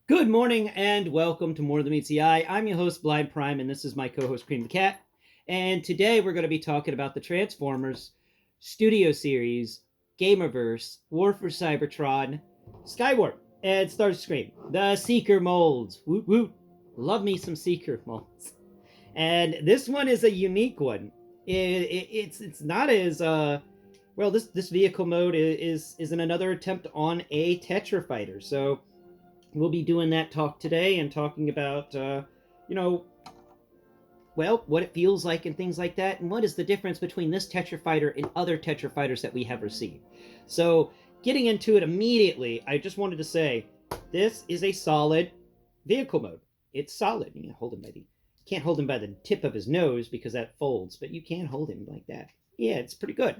Good morning and welcome to More Than Meets the Eye. I'm your host, Blind Prime, and this is my co-host, Cream the Cat. And today we're going to be talking about the Transformers Studio Series, Gamerverse, War for Cybertron, Skywarp, and Starscream, the Seeker molds. Woot woot. Love me some Seeker molds. And this one is a unique one. It's not as well. This vehicle mode is another attempt on a Tetra fighter. So we'll be doing that talk today and talking about, what it feels like and things like that, and what is the difference between this Tetra Fighter and other Tetra Fighters that we have received. So, getting into it immediately, I just wanted to say, this is a solid vehicle mode. It's solid. You can't hold him by the tip of his nose because that folds, but you can hold him like that. Yeah, it's pretty good.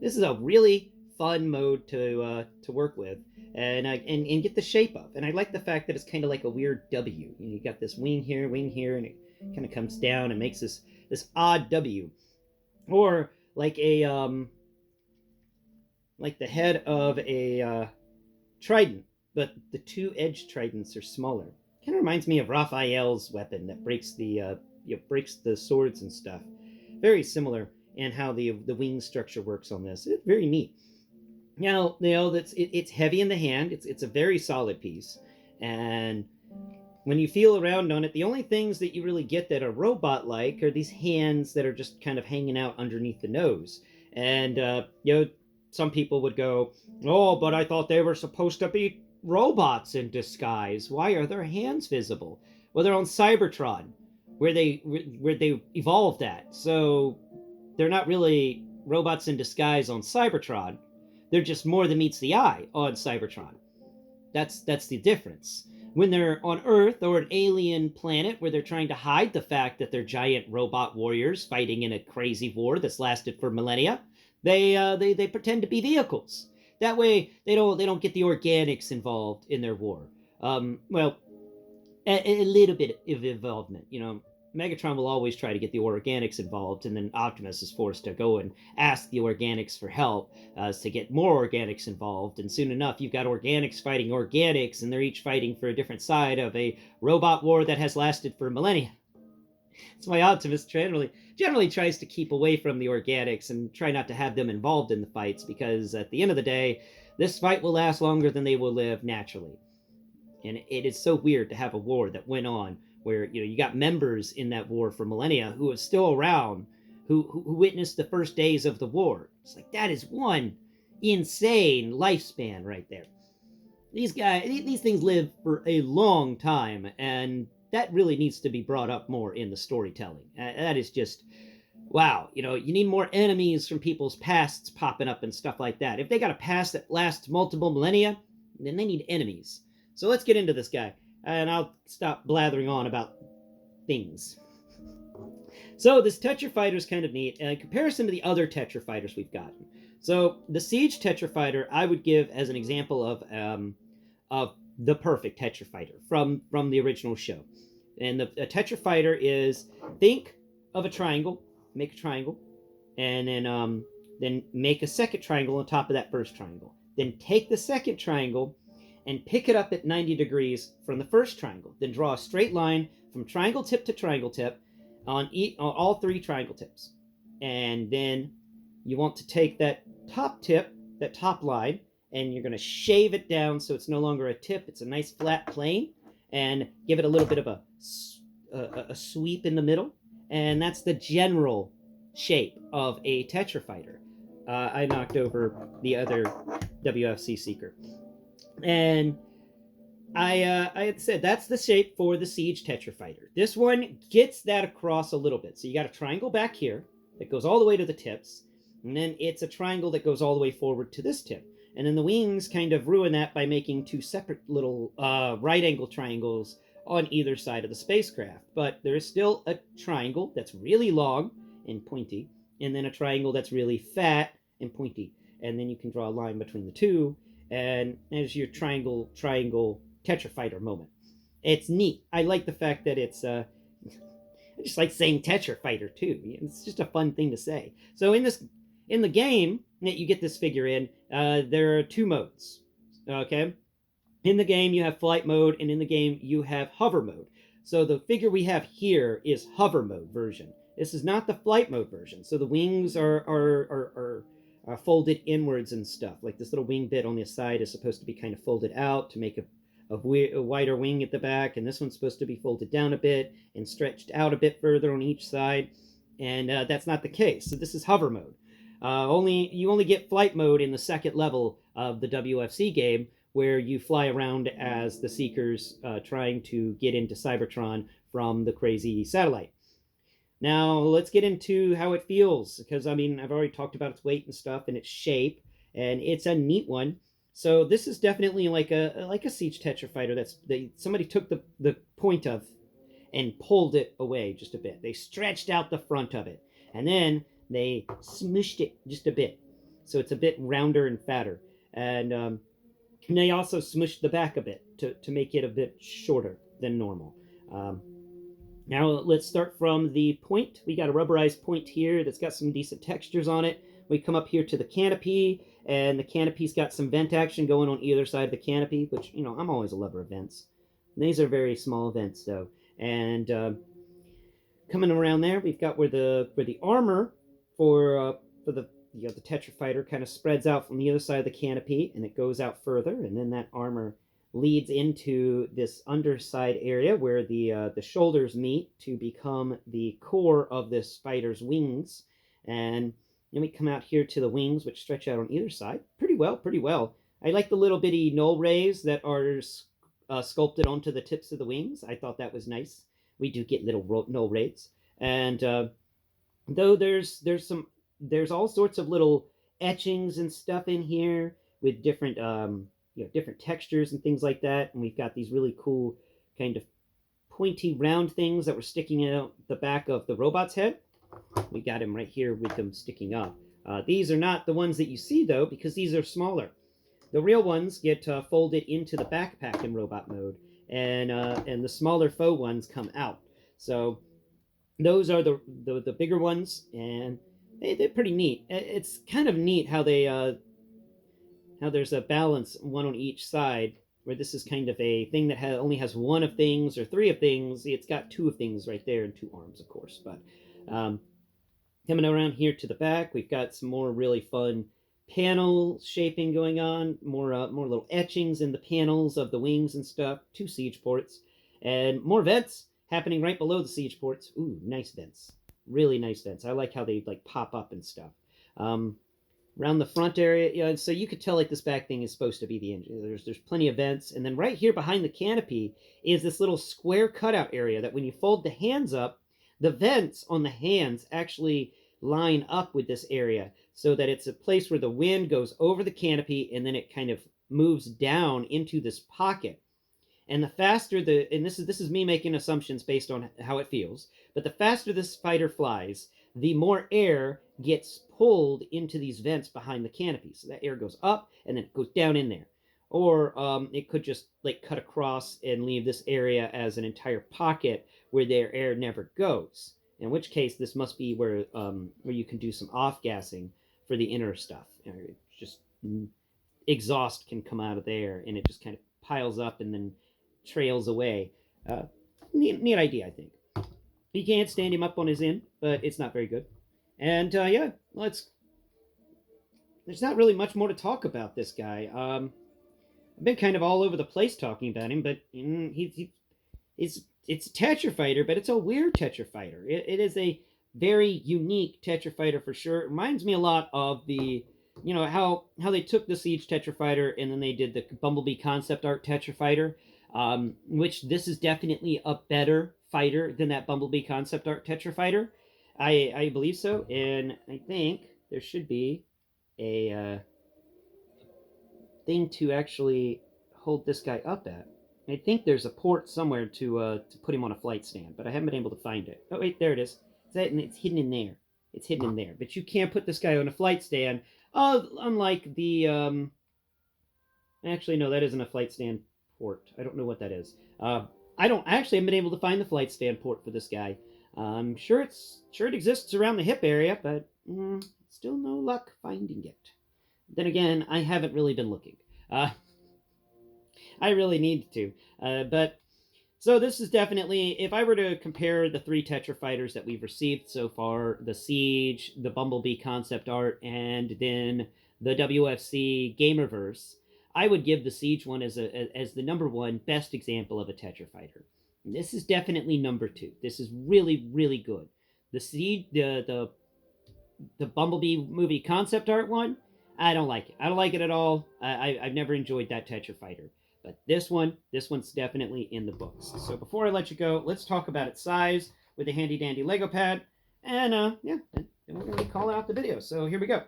This is a really fun mode to work with and get the shape of. And I like the fact that it's kind of like a weird W. You got this wing here, and it kind of comes down and makes this odd W, or like like the head of a trident, but the two edge tridents are smaller. Kind of reminds me of Raphael's weapon that breaks the swords and stuff. Very similar in how the wing structure works on this. It's very neat. Now, it's heavy in the hand. It's a very solid piece, and when you feel around on it, the only things that you really get that are robot-like are these hands that are just kind of hanging out underneath the nose. And some people would go, "Oh, but I thought they were supposed to be robots in disguise. Why are their hands visible?" Well, they're on Cybertron, where they evolved at. So they're not really robots in disguise on Cybertron. They're just more than meets the eye on Cybertron. That's the difference. When they're on Earth or an alien planet where they're trying to hide the fact that they're giant robot warriors fighting in a crazy war that's lasted for millennia, they pretend to be vehicles. That way they don't get the organics involved in their war. A little bit of involvement, Megatron will always try to get the organics involved, and then Optimus is forced to go and ask the organics for help to get more organics involved. And soon enough, you've got organics fighting organics, and they're each fighting for a different side of a robot war that has lasted for millennia. That's why Optimus generally tries to keep away from the organics and try not to have them involved in the fights, because at the end of the day, this fight will last longer than they will live naturally. And it is so weird to have a war that went on where you got members in that war for millennia who are still around, who witnessed the first days of the war. It's like, that is one insane lifespan right there. These things live for a long time, and that really needs to be brought up more in the storytelling. That is just, wow. You need more enemies from people's pasts popping up and stuff like that. If they got a past that lasts multiple millennia, then they need enemies. So let's get into this guy, and I'll stop blathering on about things. So this Tetra Fighter is kind of neat in comparison to the other Tetra Fighters we've gotten. So the Siege Tetra Fighter I would give as an example of the perfect Tetra Fighter from the original show. And a Tetra Fighter is, think of a triangle, make a triangle, and then make a second triangle on top of that first triangle. Then take the second triangle and pick it up at 90 degrees from the first triangle. Then draw a straight line from triangle tip to triangle tip on all three triangle tips. And then you want to take that top tip, that top line, and you're going to shave it down so it's no longer a tip. It's a nice flat plane, and give it a little bit of a sweep in the middle. And that's the general shape of a Tetra Fighter. I knocked over the other WFC Seeker. And I had said that's the shape for the Siege Tetra Fighter. This one gets that across a little bit. So you got a triangle back here that goes all the way to the tips, and then it's a triangle that goes all the way forward to this tip. And then the wings kind of ruin that by making two separate little right angle triangles on either side of the spacecraft. But there is still a triangle that's really long and pointy, and then a triangle that's really fat and pointy. And then you can draw a line between the two, and there's your triangle Tetra Fighter moment. It's neat. I like the fact that it's I just like saying Tetra Fighter too. It's just a fun thing to say. So in the game that you get this figure in, there are two modes. Okay, In the game, you have flight mode, and in the game, you have hover mode. So the figure we have here is hover mode version. This is not the flight mode version. So the wings are folded inwards and stuff. Like this little wing bit on the side is supposed to be kind of folded out to make a wider wing at the back, and this one's supposed to be folded down a bit and stretched out a bit further on each side, and that's not the case. So this is hover mode. You only get flight mode in the second level of the WFC game, where you fly around as the Seekers trying to get into Cybertron from the crazy satellite. Now, let's get into how it feels, because, I mean, I've already talked about its weight and stuff and its shape, and it's a neat one. So this is definitely like a siege Tetra fighter somebody took the point of and pulled it away just a bit. They stretched out the front of it, and then they smushed it just a bit, so it's a bit rounder and fatter. And they also smushed the back a bit to make it a bit shorter than normal. Now let's start from the point. We got a rubberized point here that's got some decent textures on it. We come up here to the canopy, and the canopy's got some vent action going on either side of the canopy, which, you know, I'm always a lover of vents. And these are very small vents, though. And coming around there, we've got where the armor for the the Tetra fighter kind of spreads out from the other side of the canopy, and it goes out further, and then that armor leads into this underside area where the shoulders meet to become the core of this fighter's wings. And then we come out here to the wings, which stretch out on either side pretty well, pretty well. I like the little bitty null rays that are sculpted onto the tips of the wings. I thought that was nice. We do get little null rays, and though there's all sorts of little etchings and stuff in here with different different textures and things like that. And we've got these really cool kind of pointy round things that were sticking out the back of the robot's head. We got him right here with them sticking up. These are not the ones that you see, though, because these are smaller. The real ones get folded into the backpack in robot mode, and the smaller faux ones come out. So those are the bigger ones, and they're pretty neat. It's kind of neat how how there's a balance, one on each side, where this is kind of a thing that only has one of things or three of things. It's got two of things right there and two arms, of course. But coming around here to the back, we've got some more really fun panel shaping going on, more little etchings in the panels of the wings and stuff, two siege ports, and more vents happening right below the siege ports. Ooh, nice vents. Really nice vents. I like how they like pop up and stuff. Around the front area, yeah, so you could tell like this back thing is supposed to be the engine. There's plenty of vents, and then right here behind the canopy is this little square cutout area that when you fold the hands up, the vents on the hands actually line up with this area so that it's a place where the wind goes over the canopy and then it kind of moves down into this pocket. And the faster and this is me making assumptions based on how it feels, but the faster this fighter flies, the more air gets pulled into these vents behind the canopy. So that air goes up and then it goes down in there. Or it could just like cut across and leave this area as an entire pocket where their air never goes. In which case, this must be where you can do some off-gassing for the inner stuff. Just exhaust can come out of there, and it just kind of piles up and then trails away. Neat idea, I think. You can't stand him up on his end, but it's not very good. And yeah, there's not really much more to talk about this guy. I've been kind of all over the place talking about him, but it's a Tetra fighter, but it's a weird Tetra fighter. It is a very unique Tetra fighter for sure. It reminds me a lot of the, how they took the Siege Tetra fighter and then they did the Bumblebee concept art Tetra fighter, which this is definitely a better fighter than that Bumblebee concept art Tetra fighter. I believe so, and I think there should be a thing to actually hold this guy up at. I think there's a port somewhere to put him on a flight stand, but I haven't been able to find it. Oh wait, there it is. It's hidden in there. It's hidden in there. But you can't put this guy on a flight stand. Unlike the actually no, that isn't a flight stand port. I don't know what that is. I haven't been able to find the flight stand port for this guy. I'm sure it exists around the hip area, but still no luck finding it. Then again, I haven't really been looking. I really need to. But so this is definitely, if I were to compare the 3 Tetra fighters that we've received so far, the Siege, the Bumblebee concept art, and then the WFC Gamerverse, I would give the Siege one as the number 1 best example of a Tetra fighter. This is definitely number 2. This is really, really good. The Siege, the Bumblebee movie concept art one, I don't like it. I don't like it at all. I've never enjoyed that Tetra fighter. But this one's definitely in the books. So before I let you go, let's talk about its size with a handy dandy Lego pad. And yeah, then we're going to be calling out the video. So here we go.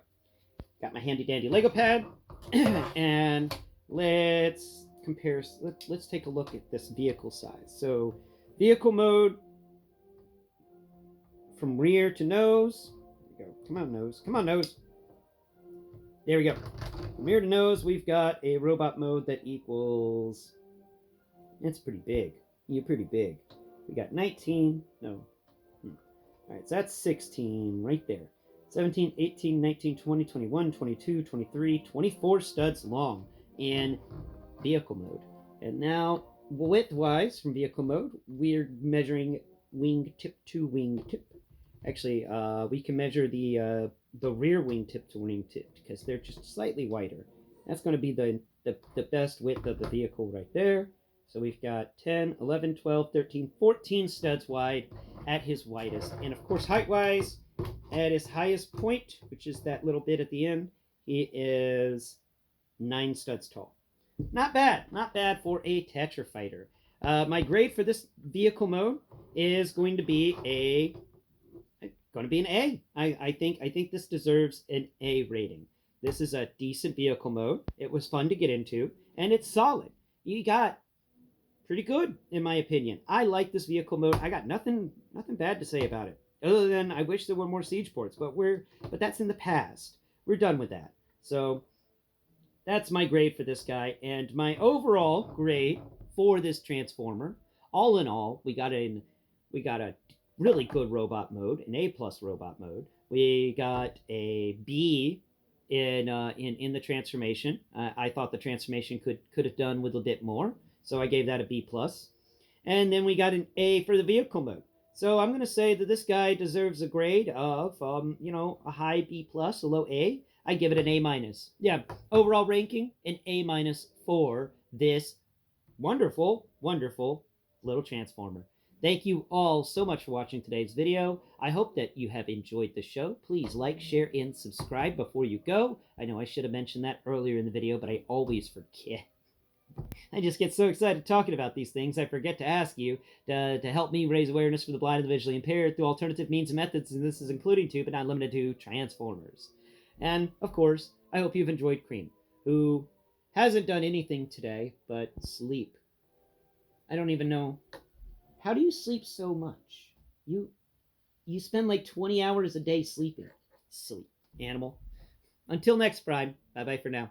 Got my handy dandy Lego pad. And let's compare, let's take a look at this vehicle size. So vehicle mode from rear to nose. There we go. Come on, nose. Come on, nose. There we go. From rear to nose, we've got a robot mode that equals... It's pretty big. You're pretty big. We got 19. No. All right, so that's 16 right there. 17, 18, 19, 20, 21, 22, 23, 24 studs long in vehicle mode. And now, width-wise, from vehicle mode, we're measuring wingtip to wingtip. Actually, we can measure the rear wingtip to wingtip because they're just slightly wider. That's going to be the best width of the vehicle right there. So we've got 10, 11, 12, 13, 14 studs wide at his widest. And of course, height-wise, at his highest point, which is that little bit at the end, he is 9 studs tall. Not bad. Not bad for a Tetra fighter. My grade for this vehicle mode is going to be an A. I think this deserves an A rating. This is a decent vehicle mode. It was fun to get into, and it's solid. You got pretty good, in my opinion. I like this vehicle mode. I got nothing bad to say about it, other than I wish there were more Siege ports, but that's in the past. We're done with that. So that's my grade for this guy, and my overall grade for this Transformer. All in all, we got a really good robot mode, an A+ robot mode. We got a B in the transformation. I thought the transformation could have done with a bit more, so I gave that a B+. And then we got an A for the vehicle mode. So I'm going to say that this guy deserves a grade of a high B+, a low A. I give it an A-. Yeah, overall ranking, an A- for this wonderful, wonderful little Transformer. Thank you all so much for watching today's video. I hope that you have enjoyed the show. Please like, share, and subscribe before you go. I know I should have mentioned that earlier in the video, but I always forget. I just get so excited talking about these things, I forget to ask you to help me raise awareness for the blind and the visually impaired through alternative means and methods, and this is including to, but not limited to, Transformers. And, of course, I hope you've enjoyed Cream, who hasn't done anything today but sleep. I don't even know. How do you sleep so much? You spend like 20 hours a day sleeping. Sleep, animal. Until next Prime. Bye-bye for now.